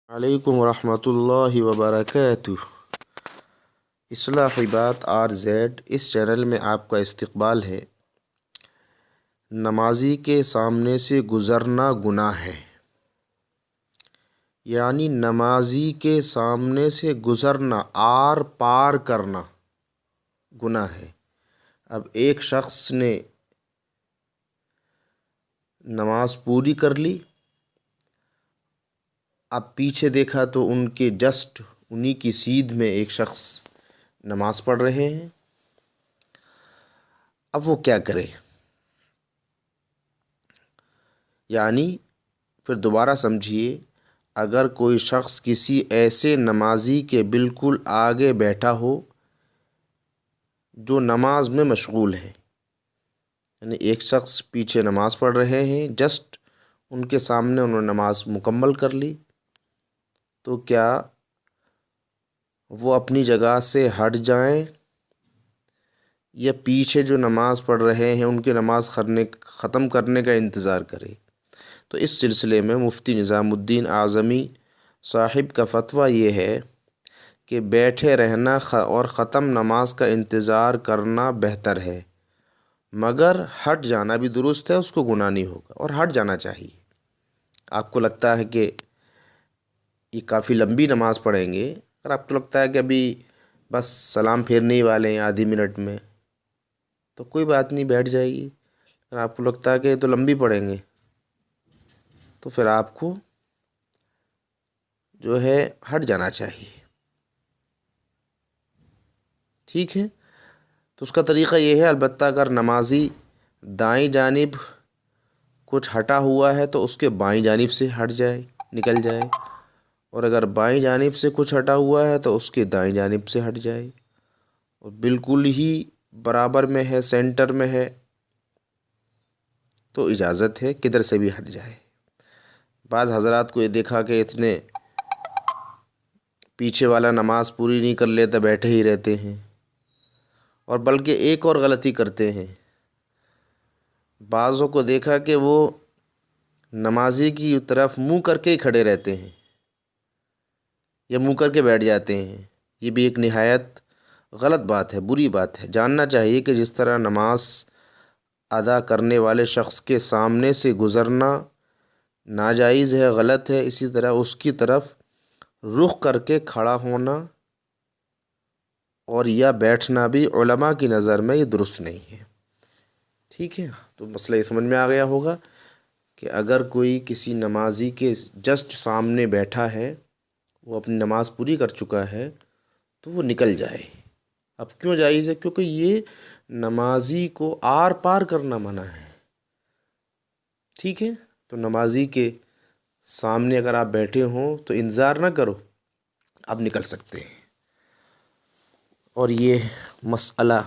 علیکم ورحمۃ اللہ وبرکاتہ۔ اصلاحی بات RZ اس چینل میں آپ کا استقبال ہے۔ نمازی کے سامنے سے گزرنا گناہ ہے، یعنی نمازی کے سامنے سے گزرنا، آر پار کرنا گناہ ہے۔ اب ایک شخص نے نماز پوری کر لی، اب پیچھے دیکھا تو ان کے جسٹ انہی کی سیدھ میں ایک شخص نماز پڑھ رہے ہیں۔ اب وہ کیا کرے؟ یعنی پھر دوبارہ سمجھیے، اگر کوئی شخص کسی ایسے نمازی کے بالکل آگے بیٹھا ہو جو نماز میں مشغول ہے، یعنی ایک شخص پیچھے نماز پڑھ رہے ہیں، جسٹ ان کے سامنے انہوں نے نماز مکمل کر لی، تو کیا وہ اپنی جگہ سے ہٹ جائیں یا پیچھے جو نماز پڑھ رہے ہیں ان کی نماز ختم کرنے کا انتظار کرے؟ تو اس سلسلے میں مفتی نظام الدین اعظمی صاحب کا فتویٰ یہ ہے کہ بیٹھے رہنا اور ختم نماز کا انتظار کرنا بہتر ہے، مگر ہٹ جانا بھی درست ہے، اس کو گناہ نہیں ہوگا اور ہٹ جانا چاہیے۔ آپ کو لگتا ہے کہ یہ کافی لمبی نماز پڑھیں گے، اگر آپ کو لگتا ہے کہ ابھی بس سلام پھیرنے ہی والے ہیں آدھی منٹ میں، تو کوئی بات نہیں، بیٹھ جائے گی۔ اگر آپ کو لگتا ہے کہ یہ تو لمبی پڑھیں گے، تو پھر آپ کو جو ہے ہٹ جانا چاہیے۔ ٹھیک ہے، تو اس کا طریقہ یہ ہے، البتہ اگر نمازی دائیں جانب کچھ ہٹا ہوا ہے تو اس کے بائیں جانب سے ہٹ جائے، نکل جائے، اور اگر بائیں جانب سے کچھ ہٹا ہوا ہے تو اس کے دائیں جانب سے ہٹ جائے، اور بالکل ہی برابر میں ہے، سینٹر میں ہے، تو اجازت ہے کدھر سے بھی ہٹ جائے۔ بعض حضرات کو یہ دیکھا کہ اتنے پیچھے والا نماز پوری نہیں کر لیتا، بیٹھے ہی رہتے ہیں، اور بلکہ ایک اور غلطی کرتے ہیں، بعضوں کو دیکھا کہ وہ نمازی کی طرف منہ کر کے ہی کھڑے رہتے ہیں یا منہ کر کے بیٹھ جاتے ہیں۔ یہ بھی ایک نہایت غلط بات ہے، بری بات ہے۔ جاننا چاہیے کہ جس طرح نماز ادا کرنے والے شخص کے سامنے سے گزرنا ناجائز ہے، غلط ہے، اسی طرح اس کی طرف رخ کر کے کھڑا ہونا اور یا بیٹھنا بھی علماء کی نظر میں یہ درست نہیں ہے۔ ٹھیک ہے، تو مسئلہ یہ سمجھ میں آ گیا ہوگا کہ اگر کوئی کسی نمازی کے جسٹ سامنے بیٹھا ہے، وہ اپنی نماز پوری کر چکا ہے، تو وہ نکل جائے۔ اب کیوں جائز ہے؟ کیونکہ یہ نمازی کو آر پار کرنا منع ہے۔ ٹھیک ہے، تو نمازی کے سامنے اگر آپ بیٹھے ہوں تو انتظار نہ کرو، آپ نکل سکتے ہیں۔ اور یہ مسئلہ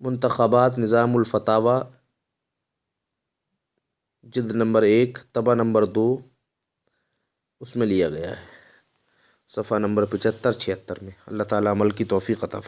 منتخبات نظام الفتاویٰ جلد نمبر 1 طبع نمبر 2 اس میں لیا گیا ہے، صفحہ نمبر 75-76 میں۔ اللہ تعالیٰ عمل کی توفیق عطا فرمائے۔